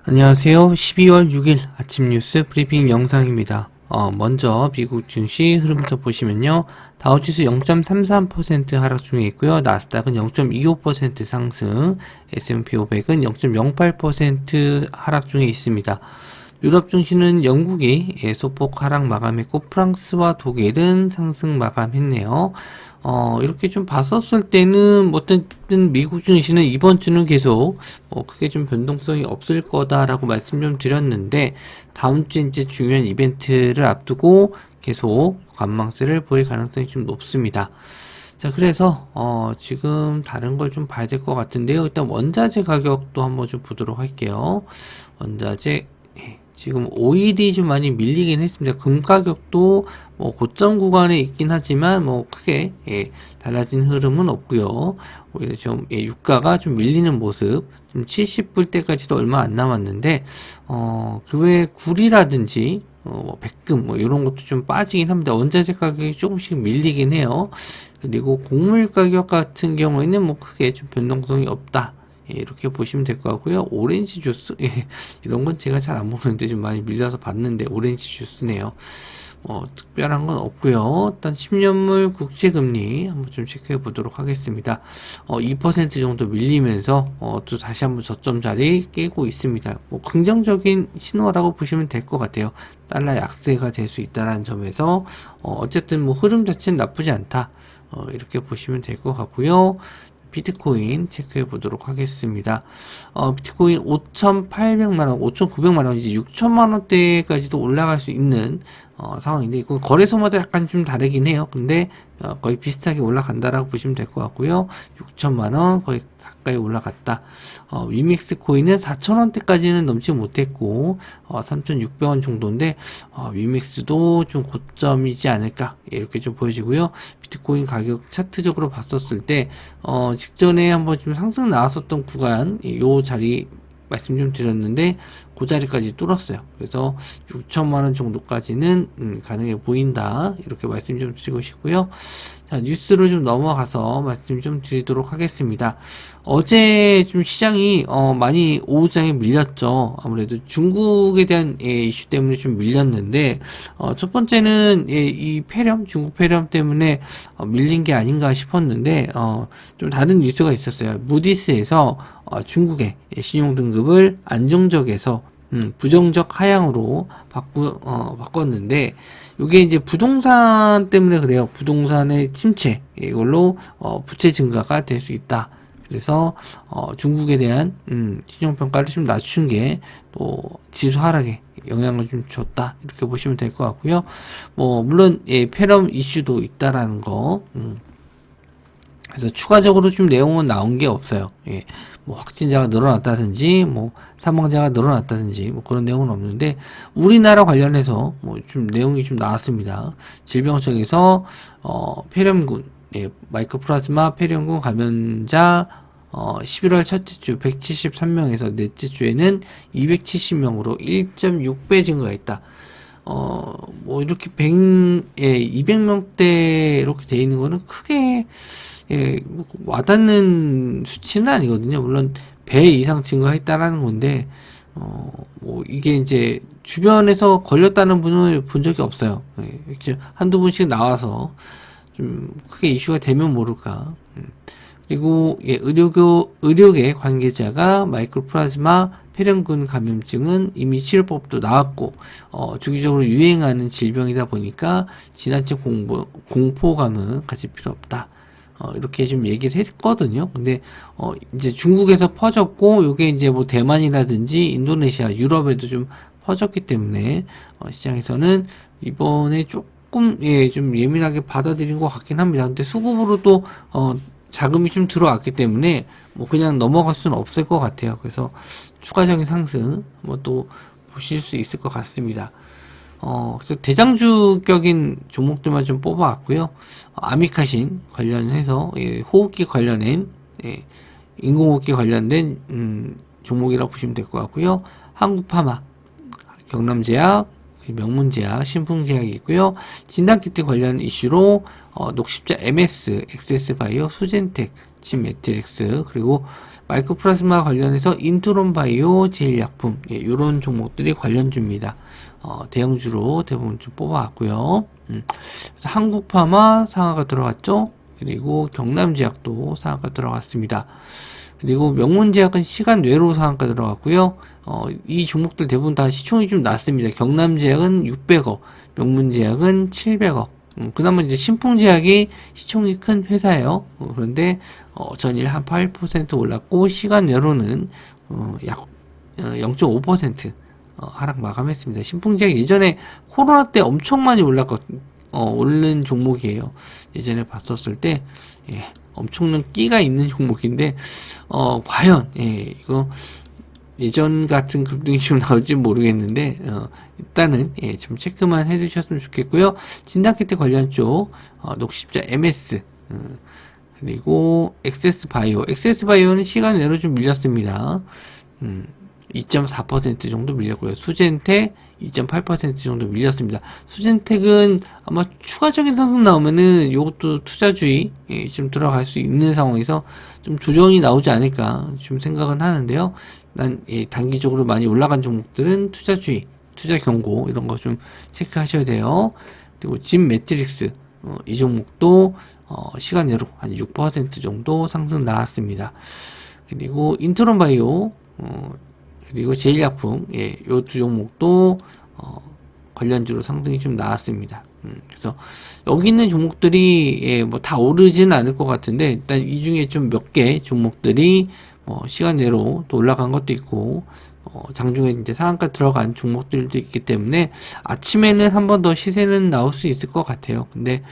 안녕하세요. 12월 6일 아침 뉴스 브리핑 영상입니다. 먼저 미국 증시 흐름부터 보시면요. 다우지수 0.33% 하락 중에 있고요. 나스닥은 0.25% 상승, S&P 500은 0.08% 하락 중에 있습니다. 유럽 증시는 영국이 소폭 하락 마감했고 프랑스와 독일은 상승 마감했네요. 이렇게 좀 봤었을 때는 어쨌든 미국 증시는 이번 주는 계속 크게 좀 변동성이 없을 거다라고 말씀 좀 드렸는데 다음 주에 이제 중요한 이벤트를 앞두고 계속 관망세를 보일 가능성이 좀 높습니다. 자, 그래서 지금 다른 걸 좀 봐야 될 것 같은데요. 일단 원자재 가격도 한번 좀 보도록 할게요. 원자재 지금 오일이 좀 많이 밀리긴 했습니다. 금 가격도 고점 구간에 있긴 하지만 크게 달라진 흐름은 없고요. 오히려 좀 유가가 좀 밀리는 모습. 지금 70불대까지도 얼마 안 남았는데 그 외에 굴이라든지 백금 이런 것도 좀 빠지긴 합니다. 원자재 가격이 조금씩 밀리긴 해요. 그리고 곡물 가격 같은 경우에는 크게 좀 변동성이 없다. 이렇게 보시면 될 것 같고요. 오렌지 주스 이런 건 제가 잘 안 보는데 좀 많이 밀려서 봤는데 오렌지 주스네요. 특별한 건 없고요. 일단 10년물 국채금리 한번 좀 체크해 보도록 하겠습니다. 2% 정도 밀리면서 또 다시 한번 저점 자리 깨고 있습니다. 긍정적인 신호라고 보시면 될 것 같아요. 달러 약세가 될 수 있다는 점에서 어쨌든 흐름 자체는 나쁘지 않다. 이렇게 보시면 될 것 같고요. 비트코인 체크해 보도록 하겠습니다. 비트코인 5,800만원, 5,900만원, 이제 6,000만원대까지도 올라갈 수 있는 상황인데, 이건 거래소마다 약간 좀 다르긴 해요. 근데 거의 비슷하게 올라간다라고 보시면 될 것 같고요. 6,000만원 거의 가까이 올라갔다. 위믹스 코인은 4,000원대까지는 넘지 못했고 3,600원 정도인데 위믹스도 좀 고점이지 않을까 이렇게 좀 보여지고요. 비트코인 가격 차트적으로 봤었을 때 직전에 한번 좀 상승 나왔었던 구간 요 자리 말씀 좀 드렸는데 그 자리까지 뚫었어요. 그래서 6천만원 정도까지는 가능해 보인다 이렇게 말씀 좀 드리고 싶고요. 자, 뉴스로 좀 넘어가서 말씀 좀 드리도록 하겠습니다. 어제 좀 시장이 많이 오후장에 밀렸죠. 아무래도 중국에 대한 이슈 때문에 좀 밀렸는데 첫 번째는 이 폐렴, 중국 폐렴 때문에 밀린 게 아닌가 싶었는데 좀 다른 뉴스가 있었어요. 무디스에서 중국의 신용 등급을 안정적에서 부정적 하향으로 바꿨는데 이게 이제 부동산 때문에 그래요. 부동산의 침체 이걸로 부채 증가가 될 수 있다. 그래서 중국에 대한 신용평가를 좀 낮춘 게 또 지수 하락에 영향을 좀 줬다 이렇게 보시면 될 것 같고요. 물론 폐렴 이슈도 있다라는 거. 그래서 추가적으로 좀 내용은 나온 게 없어요. 확진자가 늘어났다든지, 사망자가 늘어났다든지, 그런 내용은 없는데, 우리나라 관련해서, 좀 내용이 좀 나왔습니다. 질병청에서, 폐렴군, 마이코플라즈마 폐렴군 감염자, 11월 첫째 주 173명에서 넷째 주에는 270명으로 1.6배 증가했다. 이렇게 200명대 이렇게 돼 있는 거는 크게, 와닿는 수치는 아니거든요. 물론, 배 이상 증가했다라는 건데, 이게 이제, 주변에서 걸렸다는 분을 본 적이 없어요. 한두 분씩 나와서, 좀, 크게 이슈가 되면 모를까. 그리고, 의료계 관계자가 마이크로플라즈마 폐렴군 감염증은 이미 치료법도 나왔고 주기적으로 유행하는 질병이다 보니까 지나친 공포감은 가질 필요 없다. 이렇게 좀 얘기를 했거든요. 근데 이제 중국에서 퍼졌고 요게 이제 대만이라든지 인도네시아, 유럽에도 좀 퍼졌기 때문에 시장에서는 이번에 조금 좀 예민하게 받아들인 것 같긴 합니다. 근데 수급으로 또 자금이 좀 들어왔기 때문에 그냥 넘어갈 수는 없을 것 같아요. 그래서 추가적인 상승 또 보실 수 있을 것 같습니다. 그래서 대장주격인 종목들만 좀 뽑아왔고요. 아미카신 관련해서 호흡기 관련된 인공호흡기 관련된 종목이라고 보시면 될 것 같고요. 한국파마, 경남제약, 명문제약, 신풍제약이 있고요. 진단키트 관련 이슈로 녹십자 MS, 엑세스바이오, 수젠텍, 진매트릭스, 그리고 마이크로플라스마 관련해서 인트론 바이오, 제일약품, 이런 종목들이 관련주입니다. 대형주로 대부분 좀 뽑아왔고요. 그래서 한국파마 상하가 들어갔죠. 그리고 경남제약도 상하가 들어갔습니다. 그리고 명문제약은 시간 외로 상한가 들어갔고요. 이 종목들 대부분 다 시총이 좀 낮습니다. 경남제약은 600억, 명문제약은 700억. 그나마 이제 신풍제약이 시총이 큰 회사예요. 그런데 전일 한 8% 올랐고 시간 외로는 약 0.5% 하락 마감했습니다. 신풍제약 예전에 코로나 때 엄청 많이 오른 종목이에요. 예전에 봤었을 때 엄청난 끼가 있는 종목인데 과연 이거 예전 같은 급등이 좀 나올지 모르겠는데 일단은 좀 체크만 해주셨으면 좋겠고요. 진단키트 관련 쪽 녹십자 MS 그리고 엑세스바이오는 시간 외로 좀 밀렸습니다. 2.4% 정도 밀렸고요. 수젠텍 2.8% 정도 밀렸습니다. 수젠텍은 아마 추가적인 상승 나오면은 이것도 투자주의 좀 들어갈 수 있는 상황에서 좀 조정이 나오지 않을까 좀 생각은 하는데요. 단기적으로 많이 올라간 종목들은 투자주의, 투자 경고 이런 거 좀 체크하셔야 돼요. 그리고 진 매트릭스 이 종목도 시간 내로 한 6% 정도 상승 나왔습니다. 그리고 인트론 바이오 그리고 제일약품, 요 두 종목도, 관련주로 상승이 좀 나왔습니다. 그래서, 여기 있는 종목들이, 뭐 다 오르지는 않을 것 같은데, 일단 이 중에 좀 몇 개 종목들이, 시간 내로 또 올라간 것도 있고, 장중에 이제 상한가 들어간 종목들도 있기 때문에, 아침에는 한 번 더 시세는 나올 수 있을 것 같아요. 근데,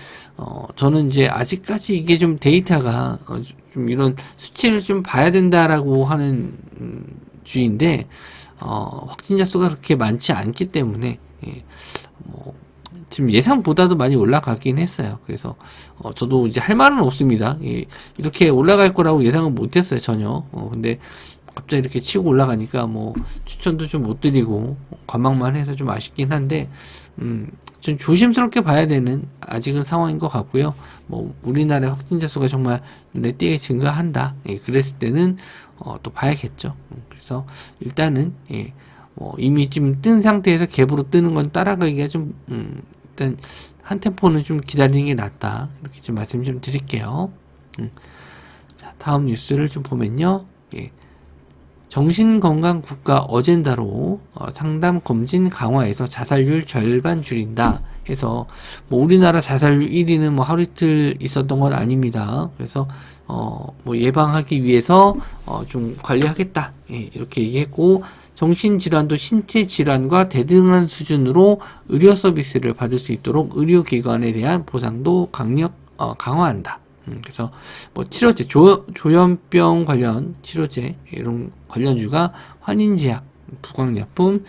저는 이제 아직까지 이게 좀 데이터가, 좀 이런 수치를 좀 봐야 된다라고 하는, 주인데 확진자 수가 그렇게 많지 않기 때문에 지금 예상보다도 많이 올라가긴 했어요. 그래서 저도 이제 할 말은 없습니다. 이렇게 올라갈 거라고 예상은 못했어요 전혀. 근데 갑자기 이렇게 치고 올라가니까 뭐 추천도 좀 못 드리고 관망만 해서 좀 아쉽긴 한데 좀 조심스럽게 봐야 되는 아직은 상황인 것 같고요. 뭐 우리나라의 확진자 수가 정말 눈에 띄게 증가한다. 그랬을 때는 또 봐야겠죠. 그래서 일단은 이미 지금 뜬 상태에서 갭으로 뜨는 건 따라가기가 좀 일단 한 템포는 좀 기다리는 게 낫다. 이렇게 좀 말씀 좀 드릴게요. 자, 다음 뉴스를 좀 보면요. 정신건강국가 어젠다로 상담 검진 강화해서 자살률 절반 줄인다 해서 뭐 우리나라 자살률 1위는 뭐 하루 이틀 있었던 건 아닙니다. 그래서 뭐 예방하기 위해서 좀 관리하겠다 이렇게 얘기했고 정신질환도 신체 질환과 대등한 수준으로 의료 서비스를 받을 수 있도록 의료기관에 대한 보상도 강화한다. 그래서 뭐 치료제 조현병 관련 치료제 이런 관련주가 환인제약, 부광약품,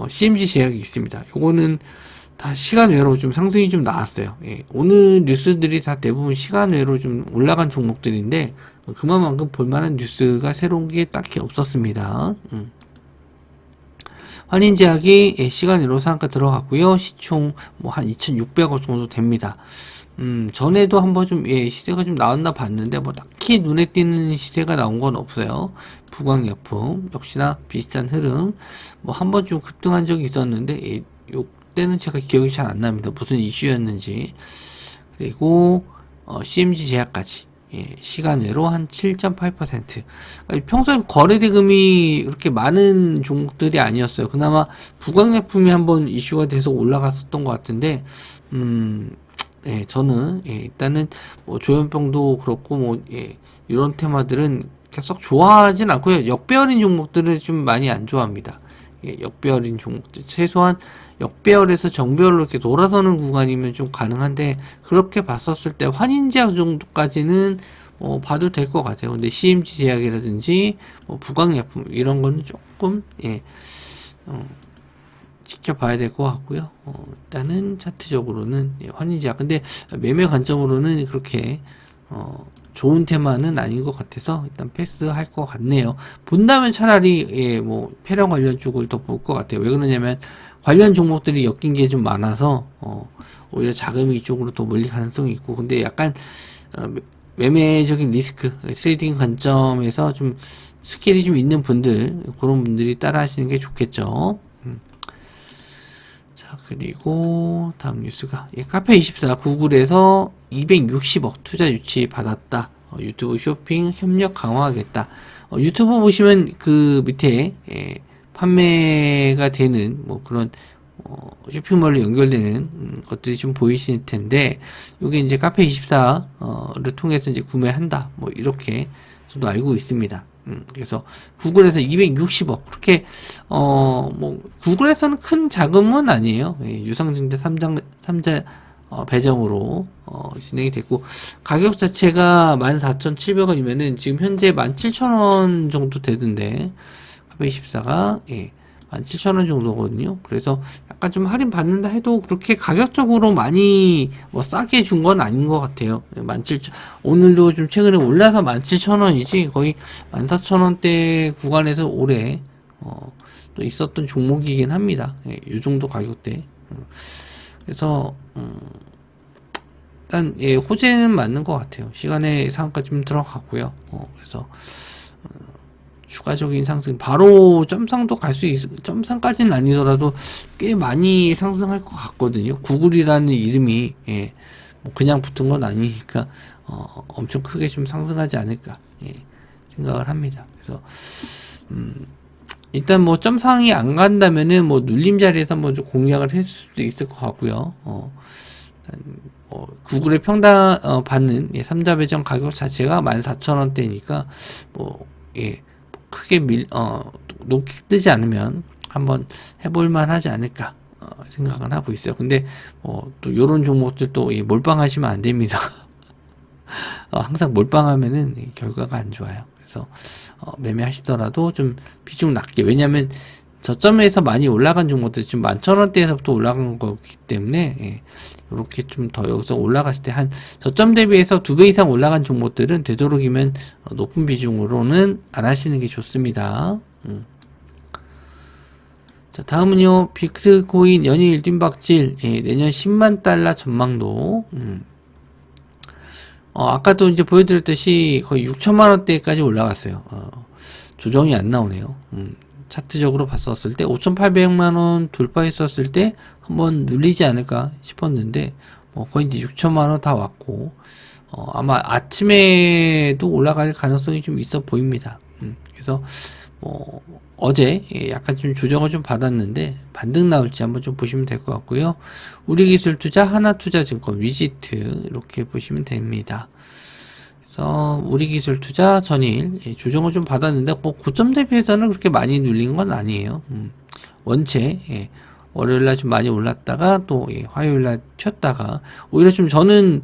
CMG 제약이 있습니다. 요거는 다 시간 외로 좀 상승이 좀 나왔어요. 오늘 뉴스들이 다 대부분 시간 외로 좀 올라간 종목들인데 그만큼 볼만한 뉴스가 새로운 게 딱히 없었습니다. 환인제약이 시간 외로 상한가 들어갔고요. 시총 뭐 한 2,600억 정도 됩니다. 전에도 한번 좀, 시세가 좀 나왔나 봤는데, 뭐, 딱히 눈에 띄는 시세가 나온 건 없어요. 부광약품, 역시나 비슷한 흐름. 뭐, 한번 좀 급등한 적이 있었는데, 요때는 제가 기억이 잘 안 납니다. 무슨 이슈였는지. 그리고, CMG 제약까지. 시간 외로 한 7.8%. 평소에 거래대금이 그렇게 많은 종목들이 아니었어요. 그나마 부광약품이 한번 이슈가 돼서 올라갔었던 것 같은데, 저는 일단은 뭐 조현병도 그렇고 뭐 이런 테마들은 계속 좋아하진 않고요. 역배열인 종목들을 좀 많이 안 좋아합니다. 역배열인 종목들 최소한 역배열에서 정배열로 이렇게 돌아서는 구간이면 좀 가능한데 그렇게 봤었을 때 환인제약 정도까지는 봐도 될 것 같아요. 근데 CMG 제약이라든지 뭐 부광약품 이런 거는 조금 지켜봐야 될 것 같고요. 일단은 차트적으로는 환인제약. 근데 매매 관점으로는 그렇게 좋은 테마는 아닌 것 같아서 일단 패스할 것 같네요. 본다면 차라리 뭐 폐렴 관련 쪽을 더 볼 것 같아요. 왜 그러냐면 관련 종목들이 엮인 게 좀 많아서 오히려 자금이 이쪽으로 더 몰릴 가능성이 있고 근데 약간 매매적인 리스크, 트레이딩 관점에서 좀 스킬이 좀 있는 분들, 그런 분들이 따라 하시는 게 좋겠죠. 자, 그리고 다음 뉴스가 카페24 구글에서 260억 투자 유치 받았다. 유튜브 쇼핑 협력 강화하겠다. 유튜브 보시면 그 밑에 판매가 되는 뭐 그런 쇼핑몰로 연결되는 것들이 좀 보이실 텐데, 요게 이제 카페24를 통해서 이제 구매한다, 뭐 이렇게 저도 알고 있습니다. 그래서 구글에서 260억, 그렇게 뭐 구글에서는 큰 자금은 아니에요. 유상증자 3자 배정으로 진행이 됐고, 가격 자체가 14,700원이면은 지금 현재 17,000원 정도 되던데, 카페24가 17,000원 정도거든요. 그래서 약간 좀 할인 받는다 해도 그렇게 가격적으로 많이 뭐 싸게 준 건 아닌 것 같아요. 17,000, 오늘도 좀 최근에 올라서 17,000원이지 거의 14,000원대 구간에서 올해 또 있었던 종목이긴 합니다. 이 정도 가격대. 그래서 일단 호재는 맞는 것 같아요. 시간의 상한가 좀 들어갔고요. 그래서 추가적인 상승, 바로 점상도 갈 수 점상까지는 아니더라도 꽤 많이 상승할 것 같거든요. 구글이라는 이름이 뭐 그냥 붙은 건 아니니까 엄청 크게 좀 상승하지 않을까 생각을 합니다. 그래서 일단 뭐 점상이 안 간다면은 뭐 눌림 자리에서 한번 좀 공략을 했을 수도 있을 것 같고요. 구글의 평당 받는 3자 배정 가격 자체가 14,000원대니까 뭐 크게 높게 뜨지 않으면 한번 해볼만 하지 않을까 생각은 하고 있어요. 근데 또 요런 종목들 또 몰빵하시면 안 됩니다. 항상 몰빵하면은 결과가 안 좋아요. 그래서 매매하시더라도 좀 비중 낮게, 왜냐면 저점에서 많이 올라간 종목들 지금 11,000원대에서부터 올라간 거기 때문에 이렇게 좀 더 여기서 올라갔을 때 한 저점 대비해서 2배 이상 올라간 종목들은 되도록이면 높은 비중으로는 안 하시는 게 좋습니다. 자, 다음은요, 비트코인 연일 1뜀박질, 내년 10만 달러 전망도. 아까도 이제 보여드렸듯이 거의 6천만 원대까지 올라갔어요. 조정이 안 나오네요. 차트적으로 봤었을 때 5,800만원 돌파했었을 때 한번 눌리지 않을까 싶었는데 거의 이제 6천만원 다 왔고 아마 아침에도 올라갈 가능성이 좀 있어 보입니다. 그래서 어제 약간 좀 조정을 좀 받았는데 반등 나올지 한번 좀 보시면 될 것 같고요. 우리기술투자, 하나투자증권, 위지트 이렇게 보시면 됩니다. 그래서 우리기술투자 전일 조정을 좀 받았는데 뭐 고점 대비해서는 그렇게 많이 눌린 건 아니에요. 원체 월요일날 좀 많이 올랐다가 또 화요일날 튀었다가, 오히려 좀 저는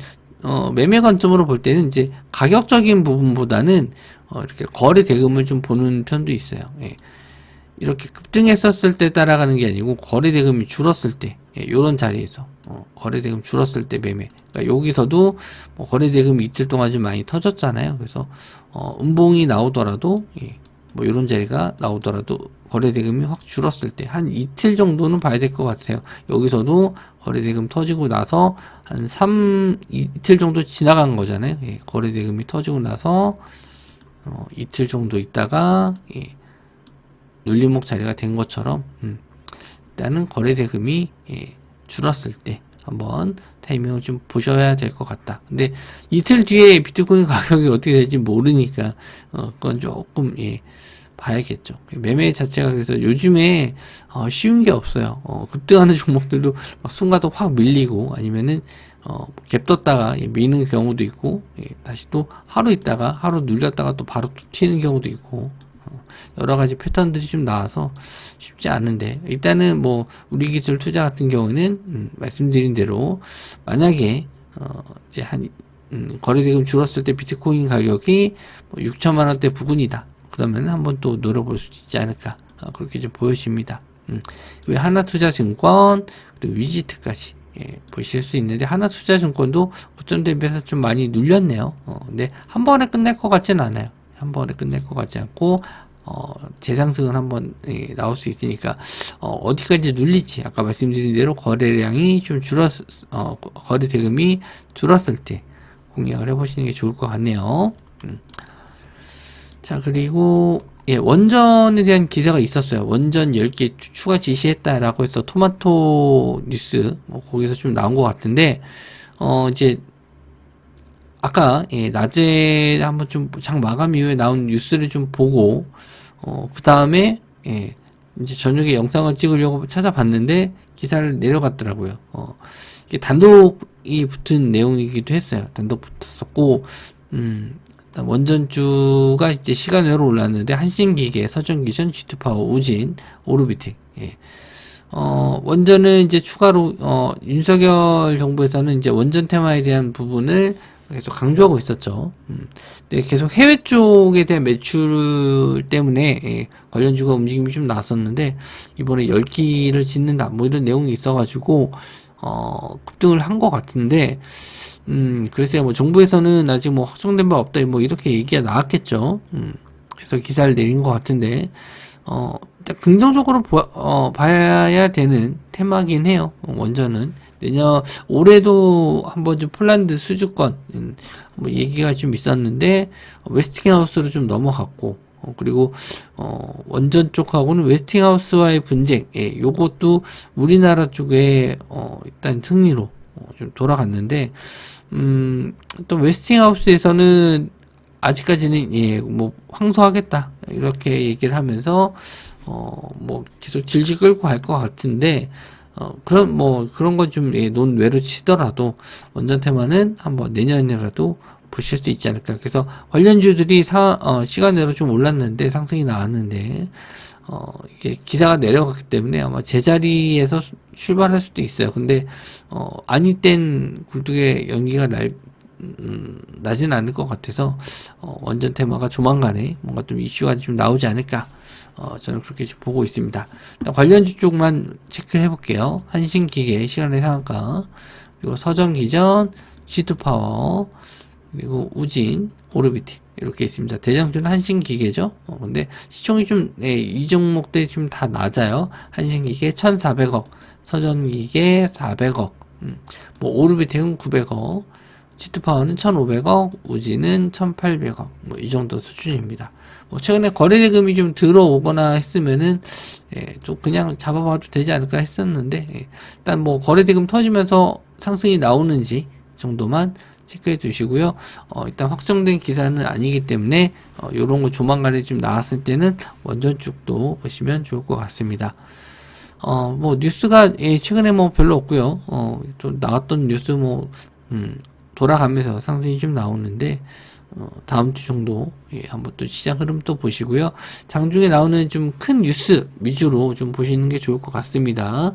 매매 관점으로 볼 때는 이제 가격적인 부분보다는 이렇게 거래 대금을 좀 보는 편도 있어요. 이렇게 급등했었을 때 따라가는 게 아니고 거래 대금이 줄었을 때, 요런 자리에서 거래 대금 줄었을 때 매매. 그러니까 여기서도 뭐 거래 대금이 이틀 동안 좀 많이 터졌잖아요. 그래서 음봉이 나오더라도 뭐 요런 자리가 나오더라도 거래 대금이 확 줄었을 때 한 이틀 정도는 봐야 될 것 같아요. 여기서도 거래 대금 터지고 나서 한 이틀 정도 지나간 거잖아요. 거래 대금이 터지고 나서 이틀 정도 있다가 눌림목 자리가 된 것처럼 일단은 거래 대금이 줄었을 때 한번 타이밍을 좀 보셔야 될 것 같다. 근데 이틀 뒤에 비트코인 가격이 어떻게 될지 모르니까 그건 조금 봐야겠죠. 매매 자체가 그래서 요즘에 쉬운 게 없어요. 급등하는 종목들도 막 순간도 확 밀리고, 아니면은 갭 떴다가 미는 경우도 있고, 다시 또 하루 있다가 하루 눌렸다가 또 바로 또 튀는 경우도 있고, 여러 가지 패턴들이 좀 나와서 쉽지 않은데, 일단은 뭐 우리 기술 투자 같은 경우는 말씀드린 대로 만약에 이제 한 거래대금 줄었을 때 비트코인 가격이 뭐 6천만 원대 부근이다, 그러면 한번 또 노려볼 수 있지 않을까, 그렇게 좀 보여집니다. 하나투자증권 그리고 위지트까지 보실 수 있는데, 하나투자증권도 고점 대비해서 좀 많이 눌렸네요. 근데 한 번에 끝낼 것 같진 않아요. 한 번에 끝낼 것 같지 않고 재상승은 한번 나올 수 있으니까 어디까지 눌리지, 아까 말씀드린 대로 거래량이 좀 거래 대금이 줄었을 때 공략을 해보시는 게 좋을 것 같네요. 자, 그리고 예, 원전에 대한 기사가 있었어요. 원전 10개 추가 지시했다라고 해서 토마토 뉴스 뭐 거기서 좀 나온 것 같은데 이제 아까 예, 낮에 한번 좀 장 마감 이후에 나온 뉴스를 좀 보고 그 다음에 예, 이제 저녁에 영상을 찍으려고 찾아봤는데 기사를 내려갔더라고요. 이게 단독이 붙은 내용이기도 했어요. 단독 붙었었고 원전주가 이제 시간 외로 올랐는데 한신기계, 서전기전, G2파워, 우진, 오르비텍. 예. 원전은 이제 추가로 윤석열 정부에서는 이제 원전 테마에 대한 부분을 계속 강조하고 있었죠. 근데 계속 해외 쪽에 대한 매출 때문에 예, 관련주가 움직임이 좀 나왔었는데 이번에 10기를 짓는다 뭐 이런 내용이 있어가지고 급등을 한 것 같은데 글쎄요, 뭐, 정부에서는 아직 뭐, 확정된 바 없다, 뭐, 이렇게 얘기가 나왔겠죠. 그래서 기사를 내린 것 같은데, 일단 긍정적으로 봐야 되는 테마긴 해요. 원전은. 올해도 한번 좀 폴란드 수주권, 뭐, 얘기가 좀 있었는데, 웨스팅하우스로 좀 넘어갔고, 그리고, 원전 쪽하고는 웨스팅하우스와의 분쟁, 예, 요것도 우리나라 쪽에, 일단 승리로, 좀 돌아갔는데, 또 웨스팅하우스에서는 아직까지는 예, 뭐 황소하겠다 이렇게 얘기를 하면서 뭐 계속 질질 끌고 갈 것 같은데 그런 건 좀 예, 논외로 치더라도 원전 테마는 한번 내년이라도 보실 수 있지 않을까. 그래서 관련주들이 시간으로 좀 올랐는데 상승이 나왔는데 이게 기사가 내려갔기 때문에 아마 제자리에서 출발할 수도 있어요. 근데 아니 땐 굴뚝에 연기가 나진 않을 것 같아서 원전 테마가 조만간에 뭔가 좀 이슈가 좀 나오지 않을까. 저는 그렇게 좀 보고 있습니다. 관련주 쪽만 체크해 볼게요. 한신기계 시간의 상한가, 그리고 서전기전, G2파워, 그리고 우진, 오르비티 이렇게 있습니다. 대장주는 한신기계죠. 근데 시총이 좀 이 종목들이 좀 다 낮아요. 한신기계 1,400억, 서전기계 400억, 뭐 오르비텍은 900억, G2파워는 1,500억, 우진은 1,800억, 뭐 이 정도 수준입니다. 뭐 최근에 거래대금이 좀 들어오거나 했으면은 좀 그냥 잡아봐도 되지 않을까 했었는데 일단 뭐 거래대금 터지면서 상승이 나오는지 정도만 체크해 두시고요. 일단 확정된 기사는 아니기 때문에 요런 거 조만간에 좀 나왔을 때는 원전 쪽도 보시면 좋을 것 같습니다. 뭐 뉴스가 최근에 뭐 별로 없고요. 좀 나왔던 뉴스 뭐 돌아가면서 상승이 좀 나오는데 다음 주 정도 한번 또 시장 흐름 또 보시고요. 장중에 나오는 좀 큰 뉴스 위주로 좀 보시는 게 좋을 것 같습니다.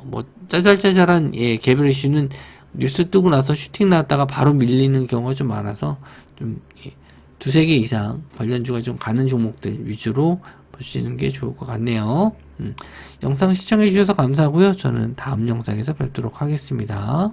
뭐 짜잘짜잘한 개별 이슈는 뉴스 뜨고 나서 슈팅 나왔다가 바로 밀리는 경우가 좀 많아서 좀 두세 개 이상 관련주가 좀 가는 종목들 위주로 보시는 게 좋을 것 같네요. 영상 시청해 주셔서 감사하고요. 저는 다음 영상에서 뵙도록 하겠습니다.